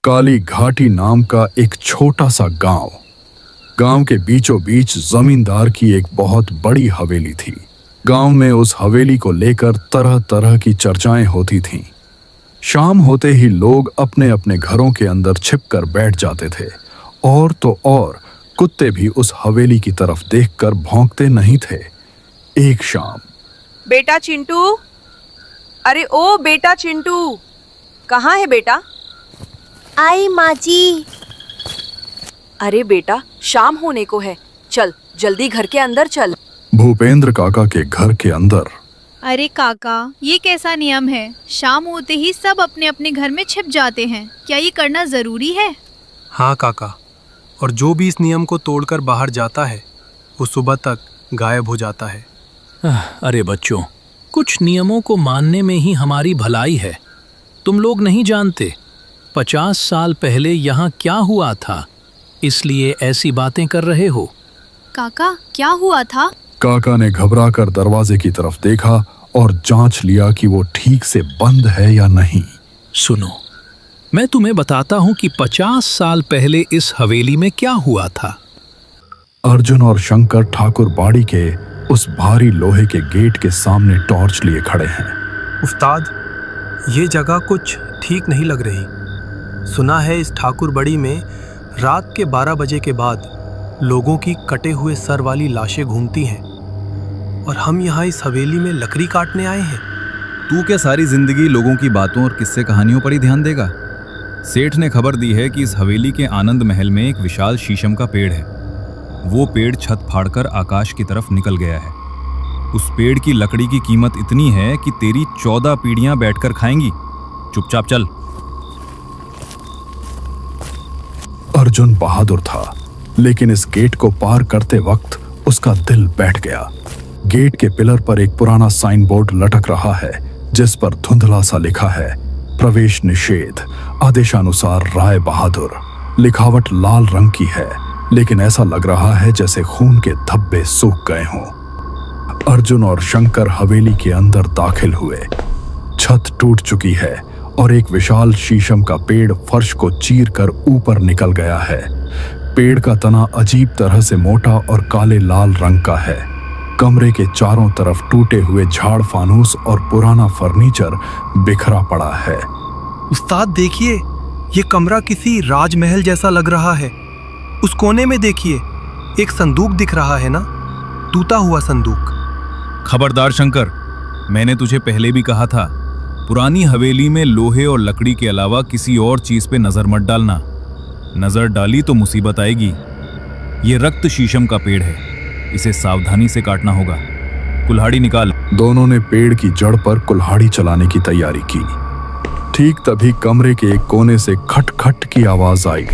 काली घाटी नाम का एक छोटा सा गांव। गांव के बीचों बीच जमींदार की एक बहुत बड़ी हवेली थी। गांव में उस हवेली को लेकर तरह तरह की चर्चाएं होती थीं। शाम होते ही लोग अपने अपने घरों के अंदर छिपकर बैठ जाते थे। और तो और कुत्ते भी उस हवेली की तरफ देखकर भौंकते नहीं थे। एक शाम, बेटा चिंटू, अरे ओ बेटा चिंटू, कहाँ है बेटा? आई माँ जी। अरे बेटा, शाम होने को है, चल जल्दी घर के अंदर चल। भूपेंद्र काका के घर के अंदर। अरे काका, ये कैसा नियम है? शाम होते ही सब अपने अपने घर में छिप जाते हैं। क्या ये करना जरूरी है? हाँ काका, और जो भी इस नियम को तोड़कर बाहर जाता है वो सुबह तक गायब हो जाता है। अरे बच्चों, कुछ नियमों को मानने में ही हमारी भलाई है। तुम लोग नहीं जानते 50 साल पहले यहाँ क्या हुआ था, इसलिए ऐसी बातें कर रहे हो। काका, क्या हुआ था? काका ने घबराकर दरवाजे की तरफ देखा और जांच लिया कि वो ठीक से बंद है या नहीं। सुनो, मैं तुम्हें बताता हूँ कि 50 साल पहले इस हवेली में क्या हुआ था। अर्जुन और शंकर ठाकुर बाड़ी के उस भारी लोहे के गेट के सामने टॉर्च लिए खड़े हैं। उस्ताद, ये जगह कुछ ठीक नहीं लग रही। सुना है इस ठाकुर बड़ी में रात के 12 बजे के बाद लोगों की कटे हुए सर वाली लाशें घूमती हैं, और हम यहाँ इस हवेली में लकड़ी काटने आए हैं। तू क्या सारी जिंदगी लोगों की बातों और किस्से कहानियों पर ही ध्यान देगा? सेठ ने खबर दी है कि इस हवेली के आनंद महल में एक विशाल शीशम का पेड़ है। वो पेड़ छत फाड़कर आकाश की तरफ निकल गया है। उस पेड़ की लकड़ी की कीमत इतनी है कि तेरी 14 पीढ़ियां बैठकर खाएंगी। चुपचाप चल। अर्जुन बहादुर था, लेकिन इस गेट को पार करते वक्त उसका दिल बैठ गया। गेट के पिलर पर एक पुराना साइन बोर्ड लटक रहा है, जिस पर धुंधला सा लिखा है, प्रवेश निषेध, आदेशानुसार राय बहादुर। लिखावट लाल रंग की है, लेकिन ऐसा लग रहा है जैसे खून के धब्बे सूख गए हों। अर्जुन और शंकर हवेली के अंदर दाखिल हुए। छत टूट चुकी है और एक विशाल शीशम का पेड़ फर्श को चीरकर ऊपर निकल गया है। पेड़ का तना अजीब तरह से मोटा और काले लाल रंग का है। कमरे के चारों तरफ टूटे हुए झाड़ फानूस और पुराना फर्नीचर बिखरा पड़ा है। उस्ताद देखिए, ये कमरा किसी राजमहल जैसा लग रहा है। उस कोने में देखिए, एक संदूक दिख रहा है ना, टूटा हुआ संदूक। खबरदार शंकर, मैंने तुझे पहले भी कहा था, पुरानी हवेली में लोहे और लकड़ी के अलावा किसी और चीज पे नजर मत डालना। नजर डाली तो मुसीबत आएगी। ये रक्त शीशम का पेड़ है, इसे सावधानी से काटना होगा। कुल्हाड़ी निकाल। दोनों ने पेड़ की जड़ पर कुल्हाड़ी चलाने की तैयारी की। ठीक तभी कमरे के एक कोने से खट खट की आवाज आई।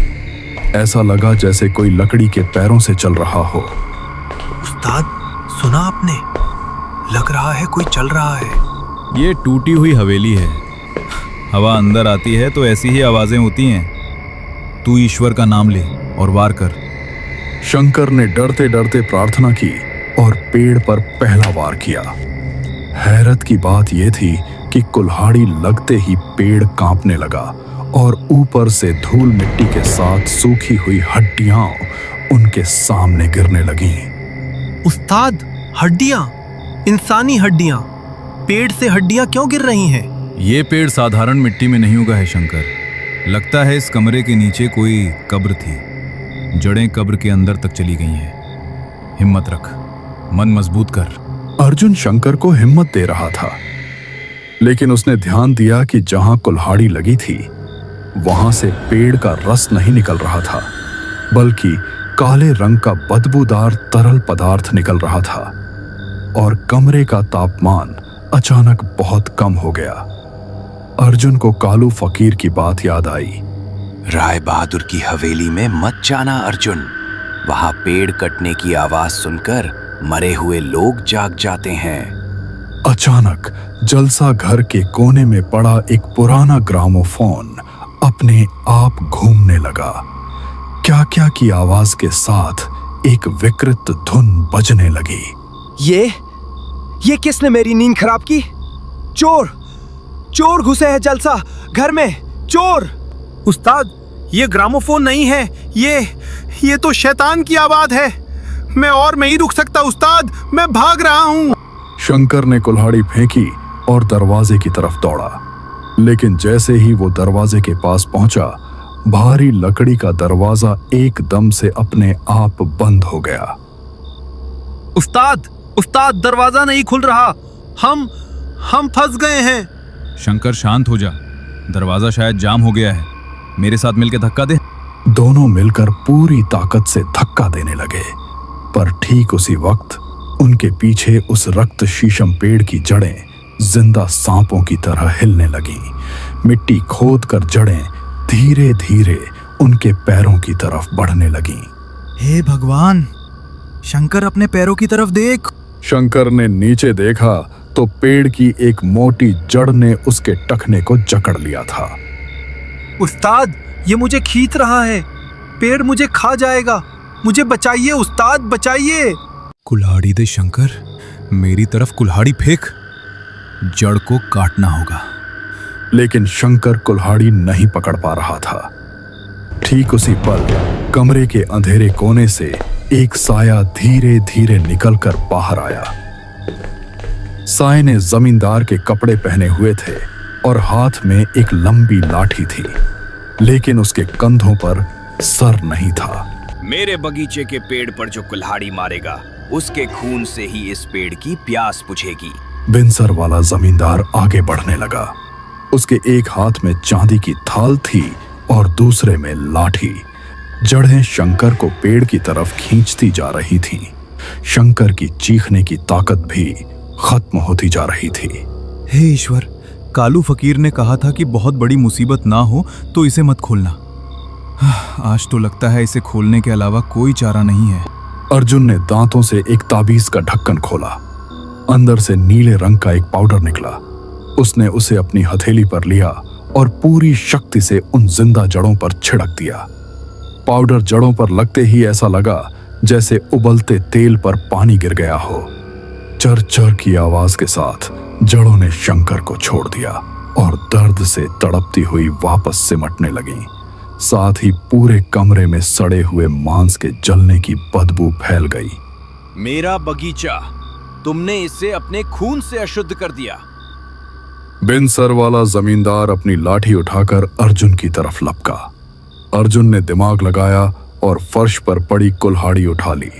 ऐसा लगा जैसे कोई लकड़ी के पैरों से चल रहा हो। उस्ताद, सुना आपने? लग रहा है कोई चल रहा है। ये टूटी हुई हवेली है, हवा अंदर आती है तो ऐसी ही आवाजें होती हैं। तू ईश्वर का नाम ले और वार कर। शंकर ने डरते डरते प्रार्थना की और पेड़ पर पहला वार किया। हैरत की बात यह थी कि कुल्हाड़ी लगते ही पेड़ कांपने लगा और ऊपर से धूल मिट्टी के साथ सूखी हुई हड्डियां उनके सामने गिरने लगीं। उस्ताद, हड्डियां, इंसानी हड्डियां। पेड़ से हड्डियां क्यों गिर रही हैं? ये पेड़ साधारण मिट्टी में नहीं उगा है शंकर। लगता है इस कमरे के नीचे कोई कब्र थी। जड़ें कब्र के अंदर तक चली गई हैं। हिम्मत रख, मन मजबूत कर। अर्जुन शंकर को हिम्मत दे रहा था, लेकिन उसने ध्यान दिया कि जहां कुल्हाड़ी लगी थी वहां से पेड़ का रस नहीं निकल रहा था, बल्कि काले रंग का बदबूदार तरल पदार्थ निकल रहा था। और कमरे का तापमान अचानक बहुत कम हो गया। अर्जुन को कालू फकीर की बात याद आई। राय बहादुर की हवेली में मत जाना अर्जुन, वहां पेड़ कटने की आवाज सुनकर मरे हुए लोग जाग जाते हैं। अचानक जलसा घर के कोने में पड़ा एक पुराना ग्रामोफोन अपने आप घूमने लगा। क्या क्या की आवाज के साथ एक विकृत धुन बजने लगी। ये किसने मेरी नींद खराब की? चोर घुसे हैं जलसा घर में, चोर! उस्ताद, ये ग्रामोफोन नहीं है, ये तो शैतान की आवाज है। मैं और नहीं रुक सकता उस्ताद, मैं भाग रहा हूँ। शंकर ने कुल्हाड़ी फेंकी और दरवाजे की तरफ दौड़ा, लेकिन जैसे ही वो दरवाजे के पास पहुंचा, भारी लकड़ी का दरवाजा एकदम से अपने आप बंद हो गया। उस्ताद, दरवाजा नहीं खुल रहा, हम फंस गए हैं। शंकर शांत हो जा, दरवाजा शायद जाम हो गया है। मेरे साथ मिलकर धक्का दे। दोनों मिलकर पूरी ताकत से धक्का देने लगे, पर ठीक उसी वक्त उनके पीछे उस रक्त शीशम पेड़ की जड़ें जिंदा सांपों की तरह हिलने लगी। मिट्टी खोद कर जड़ें धीरे धीरे उनके पैरों की तरफ बढ़ने लगी। हे भगवान, शंकर अपने पैरों की तरफ देख। शंकर ने नीचे देखा तो पेड़ की एक मोटी जड़ ने उसके टखने को जकड़ लिया था। उस्ताद, ये मुझे खींच रहा है, पेड़ मुझे खा जाएगा, मुझे बचाइए उस्ताद, बचाइए। कुल्हाड़ी दे शंकर, मेरी तरफ कुल्हाड़ी फेंक, जड़ को काटना होगा। लेकिन शंकर कुल्हाड़ी नहीं पकड़ पा रहा था। ठीक उसी पल कमरे के अंधेरे कोने से एक साया धीरे धीरे निकलकर बाहर आया। साये ने जमींदार के कपड़े पहने हुए थे और हाथ में एक लंबी लाठी थी, लेकिन उसके कंधों पर सर नहीं था। मेरे बगीचे के पेड़ पर जो कुल्हाड़ी मारेगा, उसके खून से ही इस पेड़ की प्यास बुझेगी। बिनसर वाला जमींदार आगे बढ़ने लगा। उसके एक हाथ में चांदी की थाल थी और दूसरे में लाठी। जड़ें शंकर को पेड़ की तरफ खींचती जा रही थीं। शंकर की चीखने की ताकत भी खत्म होती जा रही थी। हे ईश्वर, कालू फकीर ने कहा था कि बहुत बड़ी मुसीबत ना हो तो इसे मत खोलना। आज तो लगता है इसे खोलने के अलावा कोई चारा नहीं है। अर्जुन ने दांतों से एक ताबीज का ढक्कन खोला। अंदर से नीले रंग का एक पाउडर निकला। उसने उसे अपनी हथेली पर लिया और पूरी शक्ति से उन जिंदा जड़ों पर छिड़क दिया। पाउडर जड़ों पर लगते ही ऐसा लगा जैसे उबलते तेल पर पानी गिर गया हो। चर चर की आवाज के साथ जड़ों ने शंकर को छोड़ दिया और दर्द से तड़पती हुई वापस सिमटने लगी। साथ ही पूरे कमरे में सड़े हुए मांस के जलने की बदबू फैल गई। मेरा बगीचा, तुमने इसे अपने खून से अशुद्ध कर दिया। बिनसर वाला जमींदार अपनी लाठी उठाकर अर्जुन की तरफ लपका। अर्जुन ने दिमाग लगाया और फर्श पर पड़ी कुल्हाड़ी उठा ली।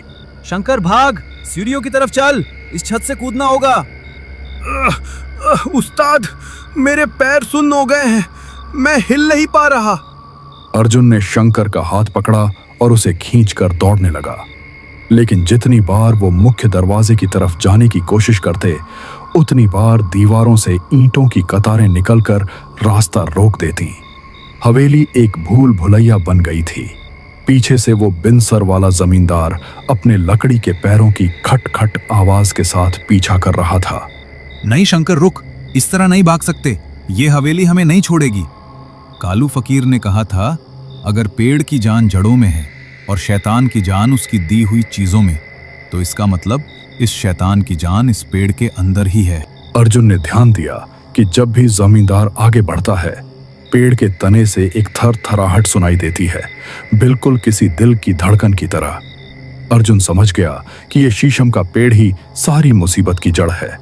शंकर भाग, सीढ़ियों की तरफ चल, इस छत से कूदना होगा। उस्ताद, मेरे पैर सुन्न हो गए हैं, मैं हिल नहीं पा रहा। अर्जुन ने शंकर का हाथ पकड़ा और उसे खींचकर दौड़ने लगा, लेकिन जितनी बार वो मुख्य दरवाजे की तरफ जाने की कोशिश करते, उतनी बार दीवारों से ईंटों की कतारें निकलकर रास्ता रोक देती। हवेली एक भूल भुलैया बन गई थी। पीछे से वो बिनसर वाला जमींदार अपने लकड़ी के पैरों की खट खट आवाज के साथ पीछा कर रहा था। नहीं शंकर, रुक, इस तरह नहीं भाग सकते, ये हवेली हमें नहीं छोड़ेगी। कालू फकीर ने कहा था, अगर पेड़ की जान जड़ों में है और शैतान की जान उसकी दी हुई चीजों में, तो इसका मतलब इस शैतान की जान इस पेड़ के अंदर ही है। अर्जुन ने ध्यान दिया कि जब भी जमींदार आगे बढ़ता है, पेड़ के तने से एक थरथराहट सुनाई देती है, बिल्कुल किसी दिल की धड़कन की तरह। अर्जुन समझ गया कि यह शीशम का पेड़ ही सारी मुसीबत की जड़ है।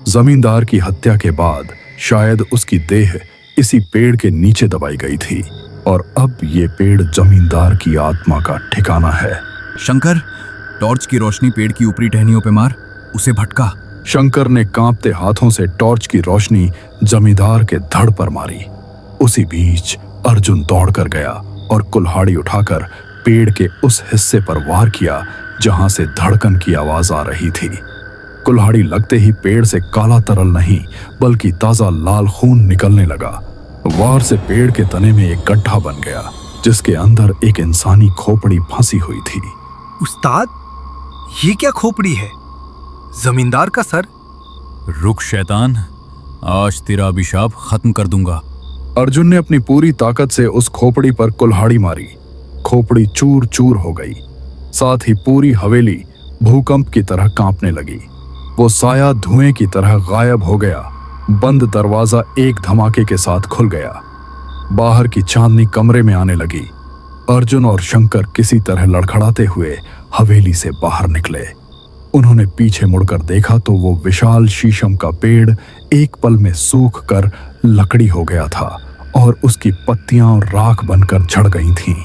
जमींदार की हत्या के बाद शायद उसकी देह इसी पेड़ के नीचे दबाई गई थी और अब ये पेड़ जमींदार की आत्मा का ठिकाना है। शंकर, टॉर्च की रोशनी पेड़ की ऊपरी टहनियों पे मार, उसे भटका। शंकर ने कांपते हाथों से टॉर्च की रोशनी जमींदार के धड़ पर मारी। उसी बीच अर्जुन दौड़कर गया और कुल्हाड़ी उठाकर पेड़ के उस हिस्से पर वार किया जहां से धड़कन की आवाज आ रही थी। कुल्हाड़ी लगते ही पेड़ से काला तरल नहीं बल्कि ताजा लाल खून निकलने लगा। वार से पेड़ के तने में एक गड्ढा बन गया जिसके अंदर एक इंसानी खोपड़ी फंसी हुई थी। उस्ताद, ये क्या खोपड़ी है? जमींदार का सर। रुक शैतान, आज तेरा अभिशाप खत्म कर दूंगा। अर्जुन ने अपनी पूरी ताकत से उस खोपड़ी पर कुल्हाड़ी मारी। खोपड़ी चूर चूर हो गई। साथ ही पूरी हवेली भूकंप की तरह कांपने लगी। वो साया धुएं की तरह गायब हो गया। बंद दरवाजा एक धमाके के साथ खुल गया। बाहर की चांदनी कमरे में आने लगी। अर्जुन और शंकर किसी तरह लड़खड़ाते हुए हवेली से बाहर निकले। उन्होंने पीछे मुड़कर देखा तो वो विशाल शीशम का पेड़ एक पल में सूख कर लकड़ी हो गया था और उसकी पत्तियां और राख बनकर झड़ गई थीं।